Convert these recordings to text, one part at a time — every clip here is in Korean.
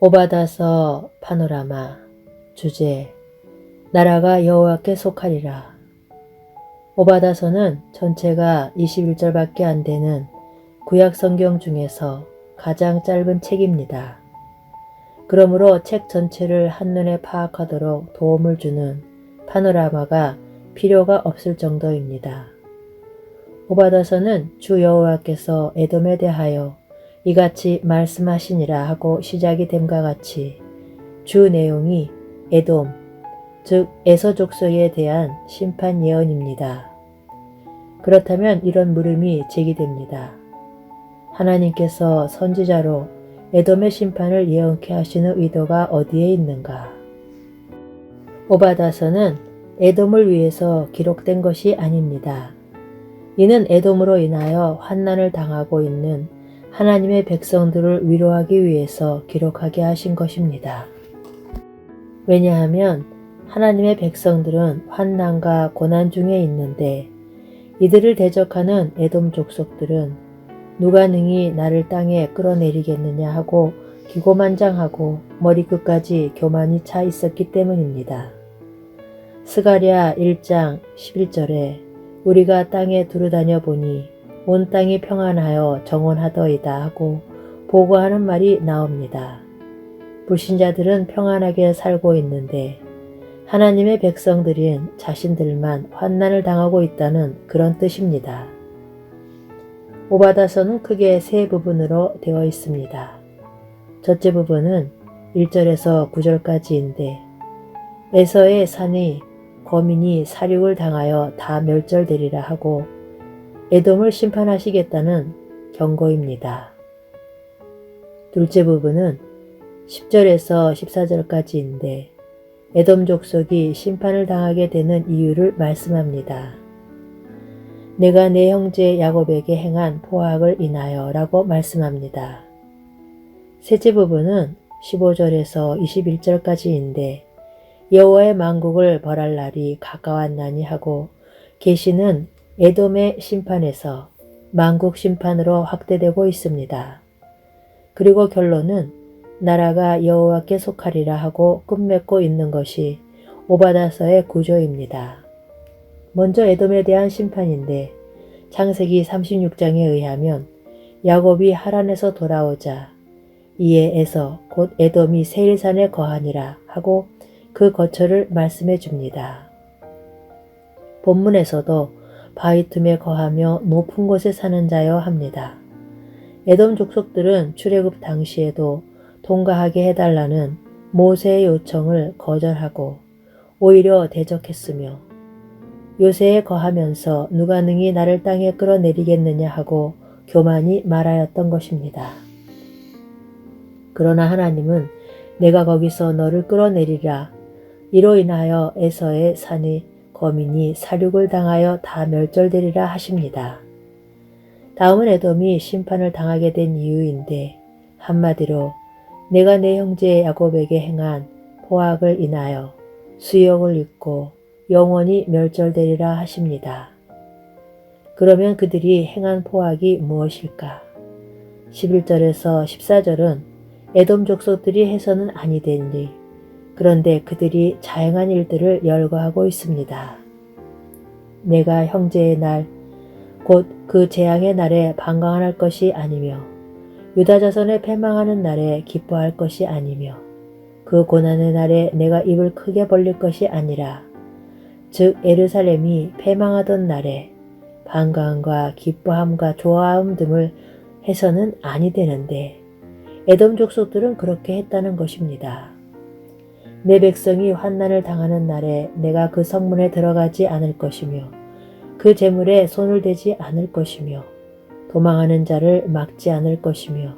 오바다서 파노라마. 주제: 나라가 여호와께 속하리라. 오바다서는 전체가 21절밖에 안 되는 구약 성경 중에서 가장 짧은 책입니다. 그러므로 책 전체를 한눈에 파악하도록 도움을 주는 파노라마가 필요가 없을 정도입니다. 오바다서는 주 여호와께서 에돔에 대하여 이같이 말씀하시니라 하고 시작이 됨과 같이 주 내용이 에돔, 즉 에서 족속에 대한 심판 예언입니다. 그렇다면 이런 물음이 제기됩니다. 하나님께서 선지자로 에돔의 심판을 예언케 하시는 의도가 어디에 있는가? 오바다서는 에돔을 위해서 기록된 것이 아닙니다. 이는 에돔으로 인하여 환난을 당하고 있는 하나님의 백성들을 위로하기 위해서 기록하게 하신 것입니다. 왜냐하면 하나님의 백성들은 환난과 고난 중에 있는데 이들을 대적하는 에돔 족속들은 누가 능히 나를 땅에 끌어내리겠느냐 하고 기고만장하고 머리끝까지 교만이 차 있었기 때문입니다. 스가랴 1장 11절에 우리가 땅에 두루다녀 보니 온 땅이 평안하여 정원하더이다 하고 보고하는 말이 나옵니다. 불신자들은 평안하게 살고 있는데 하나님의 백성들인 자신들만 환난을 당하고 있다는 그런 뜻입니다. 오바다서는 크게 세 부분으로 되어 있습니다. 첫째 부분은 1절에서 9절까지인데 에서의 산이 거민이 사륙을 당하여 다 멸절되리라 하고 에돔을 심판하시겠다는 경고입니다. 둘째 부분은 10절에서 14절까지인데 에돔 족속이 심판을 당하게 되는 이유를 말씀합니다. 내가 내 형제 야곱에게 행한 포악을 인하여 라고 말씀합니다. 셋째 부분은 15절에서 21절까지인데 여호와의 만국을 벌할 날이 가까웠나니 하고 계시는 에돔의 심판에서 만국 심판으로 확대되고 있습니다. 그리고 결론은 나라가 여호와께 속하리라 하고 끝맺고 있는 것이 오바다서의 구조입니다. 먼저 에돔에 대한 심판인데 창세기 36장에 의하면 야곱이 하란에서 돌아오자 이에 에서 곧 에돔이 세일산에 거하니라 하고 그 거처를 말씀해 줍니다. 본문에서도 바위 틈에 거하며 높은 곳에 사는 자여 합니다. 에돔 족속들은 출애굽 당시에도 통과하게 해달라는 모세의 요청을 거절하고 오히려 대적했으며 요새에 거하면서 누가 능히 나를 땅에 끌어내리겠느냐 하고 교만이 말하였던 것입니다. 그러나 하나님은 내가 거기서 너를 끌어내리라. 이로 인하여 에서의 산이 거민이 사륙을 당하여 다 멸절되리라 하십니다. 다음은 에돔이 심판을 당하게 된 이유인데 한마디로 내가 내 형제 야곱에게 행한 포악을 인하여 수욕을 입고 영원히 멸절되리라 하십니다. 그러면 그들이 행한 포악이 무엇일까? 11절에서 14절은 에돔 족속들이 해서는 아니 된 일, 그런데 그들이 자행한 일들을 열거하고 있습니다. 내가 형제의 날, 곧 그 재앙의 날에 방강할 것이 아니며 유다 자손의 패망하는 날에 기뻐할 것이 아니며 그 고난의 날에 내가 입을 크게 벌릴 것이 아니라 즉 예루살렘이 패망하던 날에 반가움과 기뻐함과 좋아함 등을 해서는 아니 되는데 에돔 족속들은 그렇게 했다는 것입니다. 내 백성이 환난을 당하는 날에 내가 그 성문에 들어가지 않을 것이며 그 재물에 손을 대지 않을 것이며 도망하는 자를 막지 않을 것이며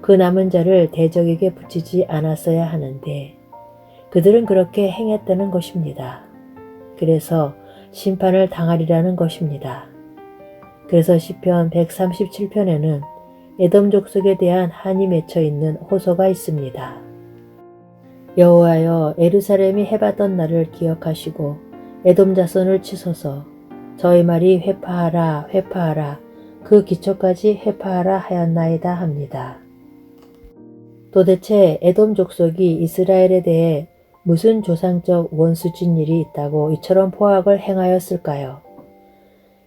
그 남은 자를 대적에게 붙이지 않았어야 하는데 그들은 그렇게 행했다는 것입니다. 그래서 심판을 당하리라는 것입니다. 그래서 시편 137편에는 에돔 족속에 대한 한이 맺혀 있는 호소가 있습니다. 여호와여 예루살렘이 해봤던 날을 기억하시고 에돔 자손을 치소서. 저희 말이 회파하라 회파하라 그 기초까지 회파하라 하였나이다 합니다. 도대체 에돔 족속이 이스라엘에 대해 무슨 조상적 원수진 일이 있다고 이처럼 포악을 행하였을까요?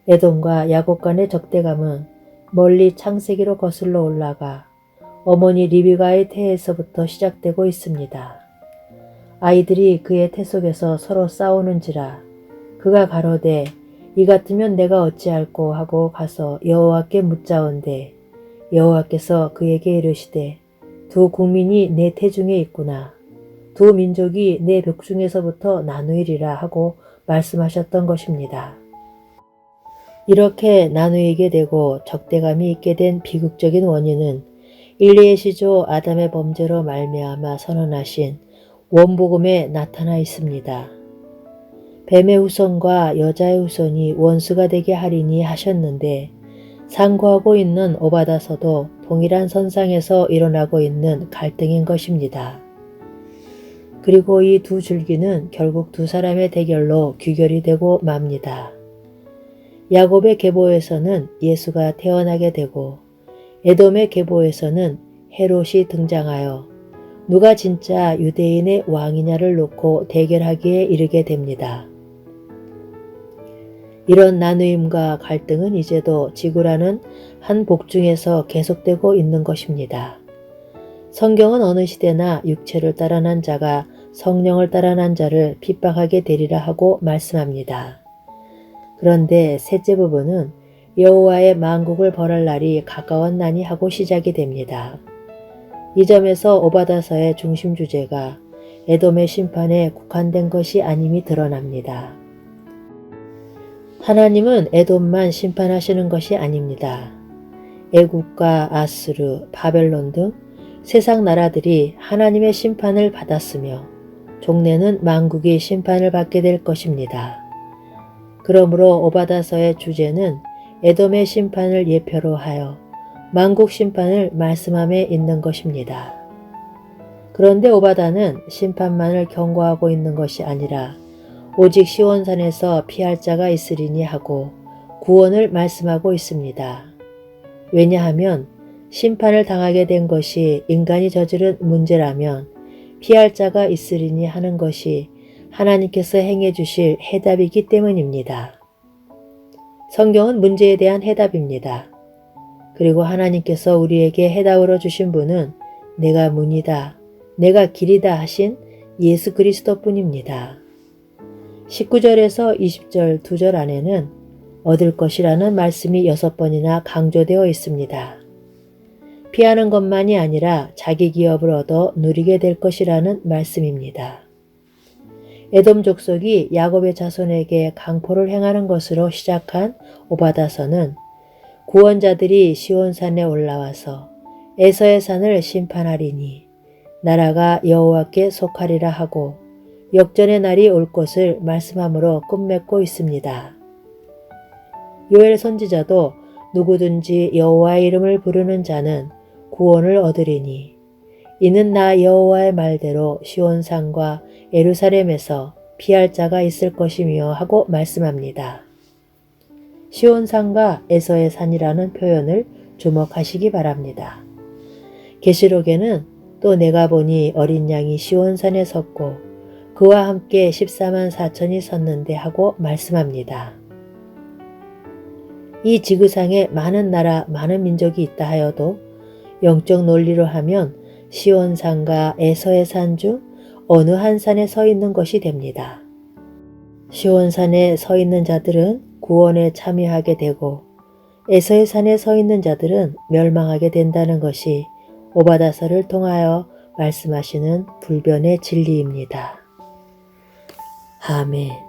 에돔과 야곱 간의 적대감은 멀리 창세기로 거슬러 올라가 어머니 리브가의 태에서부터 시작되고 있습니다. 아이들이 그의 태 속에서 서로 싸우는지라 그가 가로되 이 같으면 내가 어찌할꼬 하고 가서 여호와께 묻자온대 여호와께서 그에게 이르시되 두 국민이 내 태중에 있구나. 두 민족이 내 벽중에서부터 나누이리라 하고 말씀하셨던 것입니다. 이렇게 나누이게 되고 적대감이 있게 된 비극적인 원인은 인류의 시조 아담의 범죄로 말미암아 선언하신 원복음에 나타나 있습니다. 뱀의 후손과 여자의 후손이 원수가 되게 하리니 하셨는데 상고하고 있는 오바다서도 동일한 선상에서 일어나고 있는 갈등인 것입니다. 그리고 이 두 줄기는 결국 두 사람의 대결로 귀결이 되고 맙니다. 야곱의 계보에서는 예수가 태어나게 되고 에돔의 계보에서는 헤롯이 등장하여 누가 진짜 유대인의 왕이냐를 놓고 대결하기에 이르게 됩니다. 이런 나누임과 갈등은 이제도 지구라는 한 복중에서 계속되고 있는 것입니다. 성경은 어느 시대나 육체를 따라 난 자가 성령을 따라 난 자를 핍박하게 되리라 하고 말씀합니다. 그런데 셋째 부분은 여호와의 만국을 벌할 날이 가까웠나니 하고 시작이 됩니다. 이 점에서 오바다서의 중심 주제가 에돔의 심판에 국한된 것이 아님이 드러납니다. 하나님은 에돔만 심판하시는 것이 아닙니다. 애국과 아수르, 바벨론 등 세상 나라들이 하나님의 심판을 받았으며 종래는 만국이 심판을 받게 될 것입니다. 그러므로 오바다서의 주제는 에돔의 심판을 예표로 하여 만국 심판을 말씀함에 있는 것입니다. 그런데 오바다는 심판만을 경고하고 있는 것이 아니라 오직 시온산에서 피할 자가 있으리니 하고 구원을 말씀하고 있습니다. 왜냐하면 심판을 당하게 된 것이 인간이 저지른 문제라면 피할 자가 있으리니 하는 것이 하나님께서 행해 주실 해답이기 때문입니다. 성경은 문제에 대한 해답입니다. 그리고 하나님께서 우리에게 해답으로 주신 분은 내가 문이다, 내가 길이다 하신 예수 그리스도뿐입니다. 19절에서 20절 2절 안에는 얻을 것이라는 말씀이 6번이나 강조되어 있습니다. 피하는 것만이 아니라 자기 기업을 얻어 누리게 될 것이라는 말씀입니다. 에돔 족속이 야곱의 자손에게 강포를 행하는 것으로 시작한 오바다서는 구원자들이 시온산에 올라와서 에서의 산을 심판하리니 나라가 여호와께 속하리라 하고 역전의 날이 올 것을 말씀함으로 끝맺고 있습니다. 요엘 선지자도 누구든지 여호와의 이름을 부르는 자는 구원을 얻으리니 이는 나 여호와의 말대로 시온산과 예루살렘에서 피할 자가 있을 것이며 하고 말씀합니다. 시온산과 에서의 산이라는 표현을 주목하시기 바랍니다. 계시록에는 또 내가 보니 어린 양이 시온산에 섰고 그와 함께 14만 4천이 섰는데 하고 말씀합니다. 이 지구상에 많은 나라, 많은 민족이 있다 하여도 영적 논리로 하면 시온산과 에서의 산 중 어느 한 산에 서 있는 것이 됩니다. 시온산에 서 있는 자들은 구원에 참여하게 되고 에서의 산에 서 있는 자들은 멸망하게 된다는 것이 오바다서를 통하여 말씀하시는 불변의 진리입니다. 아멘.